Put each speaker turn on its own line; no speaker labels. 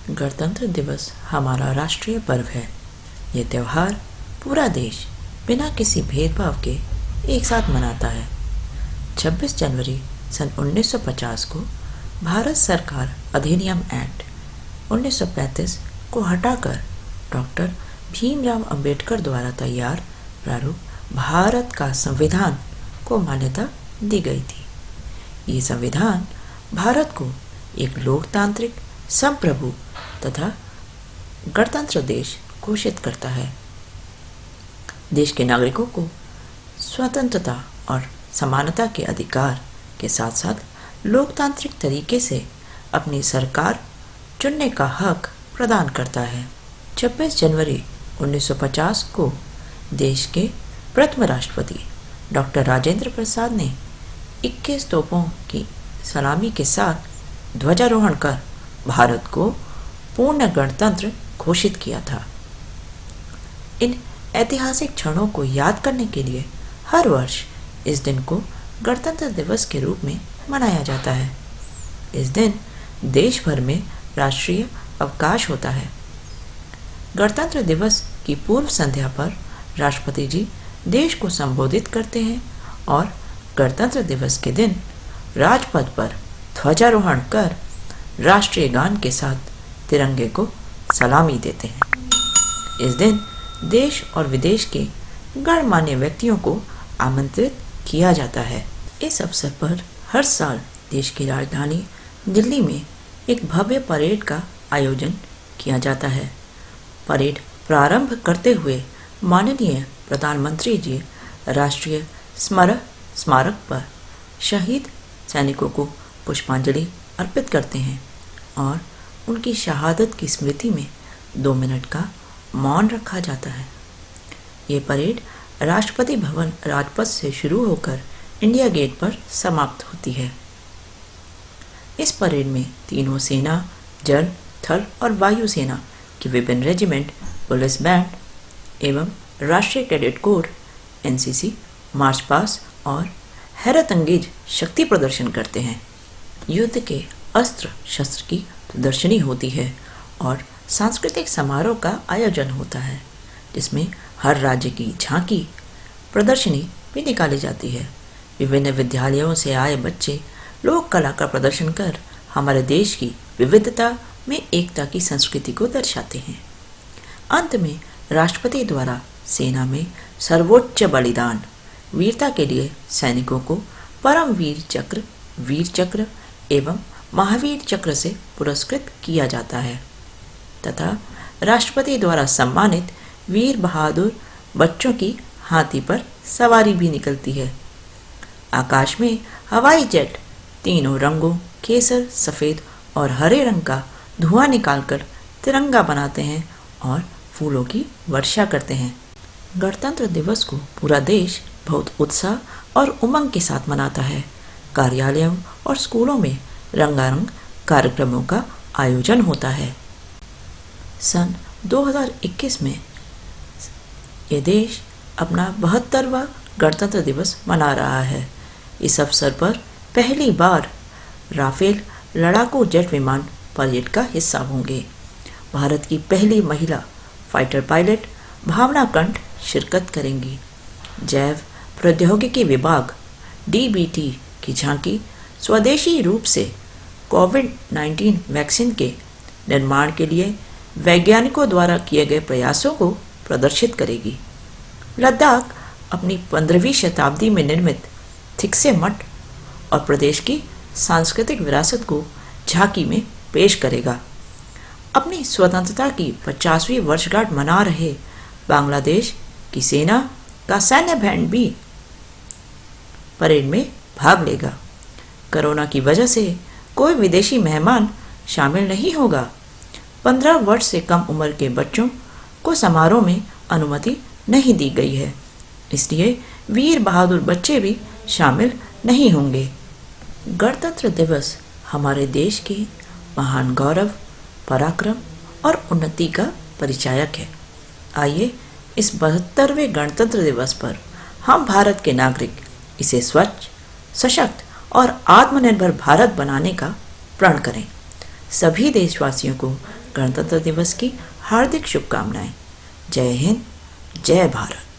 गणतंत्र दिवस हमारा राष्ट्रीय पर्व है। ये त्यौहार पूरा देश बिना किसी भेदभाव के एक साथ मनाता है। 26 जनवरी सन 1950 को भारत सरकार अधिनियम एक्ट 1935 को हटाकर डॉक्टर भीमराव अंबेडकर द्वारा तैयार प्रारूप भारत का संविधान को मान्यता दी गई थी। ये संविधान भारत को एक लोकतांत्रिक, संप्रभु तथा गणतंत्र देश घोषित करता है। देश के नागरिकों को स्वतंत्रता और समानता के अधिकार के साथ साथ लोकतांत्रिक तरीके से अपनी सरकार चुनने का हक प्रदान करता है। 26 जनवरी 1950 को देश के प्रथम राष्ट्रपति डॉक्टर राजेंद्र प्रसाद ने 21 तोपों की सलामी के साथ ध्वजारोहण कर भारत को पूर्ण गणतंत्र घोषित किया था। इन ऐतिहासिक क्षणों को याद करने के लिए हर वर्ष इस दिन को गणतंत्र दिवस के रूप में मनाया जाता है। इस दिन देश भर में राष्ट्रीय अवकाश होता है। गणतंत्र दिवस की पूर्व संध्या पर राष्ट्रपति जी देश को संबोधित करते हैं और गणतंत्र दिवस के दिन राजपथ पर ध्वजारोहण कर राष्ट्रीय गान के साथ तिरंगे को सलामी देते हैं। इस दिन देश और विदेश के गणमान्य व्यक्तियों को आमंत्रित किया जाता है। इस अवसर पर हर साल देश की राजधानी दिल्ली में एक भव्य परेड का आयोजन किया जाता है। परेड प्रारंभ करते हुए माननीय प्रधानमंत्री जी राष्ट्रीय स्मारक पर शहीद सैनिकों को पुष्पांजलि अर्पित करते हैं और उनकी शहादत की स्मृति में 2 मिनट का मौन रखा जाता है। ये परेड राष्ट्रपति भवन राजपथ से शुरू होकर इंडिया गेट पर समाप्त होती है। इस परेड में तीनों सेना, जल, थल और वायु सेना की विभिन्न रेजिमेंट, पुलिस बैंड एवं राष्ट्रीय cadet corps NCC march past और हैरतअंगेज शक्ति प्रदर्शन करते हैं। युद्ध के अस्त्र शस्त्र की प्रदर्शनी होती है और सांस्कृतिक समारोह का आयोजन होता है, जिसमें हर राज्य की झांकी प्रदर्शनी भी निकाली जाती है। विभिन्न विद्यालयों से आए बच्चे लोक कला का प्रदर्शन कर हमारे देश की विविधता में एकता की संस्कृति को दर्शाते हैं। अंत में राष्ट्रपति द्वारा सेना में सर्वोच्च बलिदान, वीरता के लिए सैनिकों को परमवीर चक्र, वीर चक्र एवं महावीर चक्र से पुरस्कृत किया जाता है तथा राष्ट्रपति द्वारा सम्मानित वीर बहादुर बच्चों की हाथी पर सवारी भी निकलती है। आकाश में हवाई जेट तीनों रंगों केसर, सफ़ेद और हरे रंग का धुआं निकालकर तिरंगा बनाते हैं और फूलों की वर्षा करते हैं। गणतंत्र दिवस को पूरा देश बहुत उत्साह और उमंग के साथ मनाता है। कार्यालयों और स्कूलों में रंगारंग कार्यक्रमों का आयोजन होता है। सन 2021 में ये देश अपना 72वां गणतंत्र दिवस मना रहा है। इस अवसर पर पहली बार राफेल लड़ाकू जेट विमान परेड का हिस्सा होंगे। भारत की पहली महिला फाइटर पायलट भावना कंठ शिरकत करेंगी। जैव प्रौद्योगिकी विभाग डीबीटी की झांकी स्वदेशी रूप से कोविड-19 वैक्सीन के निर्माण के लिए वैज्ञानिकों द्वारा किए गए प्रयासों को प्रदर्शित करेगी। लद्दाख अपनी 15वीं शताब्दी में निर्मित थिक्से मठ और प्रदेश की सांस्कृतिक विरासत को झांकी में पेश करेगा। अपनी स्वतंत्रता की 50वीं वर्षगांठ मना रहे बांग्लादेश की सेना का सैन्य बैंड भी परेड में भाग लेगा। कोरोना की वजह से कोई विदेशी मेहमान शामिल नहीं होगा। 15 वर्ष से कम उम्र के बच्चों को समारोह में अनुमति नहीं दी गई है, इसलिए वीर बहादुर बच्चे भी शामिल नहीं होंगे। गणतंत्र दिवस हमारे देश के महान गौरव, पराक्रम और उन्नति का परिचायक है। आइए इस 72वें गणतंत्र दिवस पर हम भारत के नागरिक इसे स्वच्छ, सशक्त और आत्मनिर्भर भारत बनाने का प्रण करें। सभी देशवासियों को गणतंत्र दिवस की हार्दिक शुभकामनाएं। जय हिंद, जय भारत।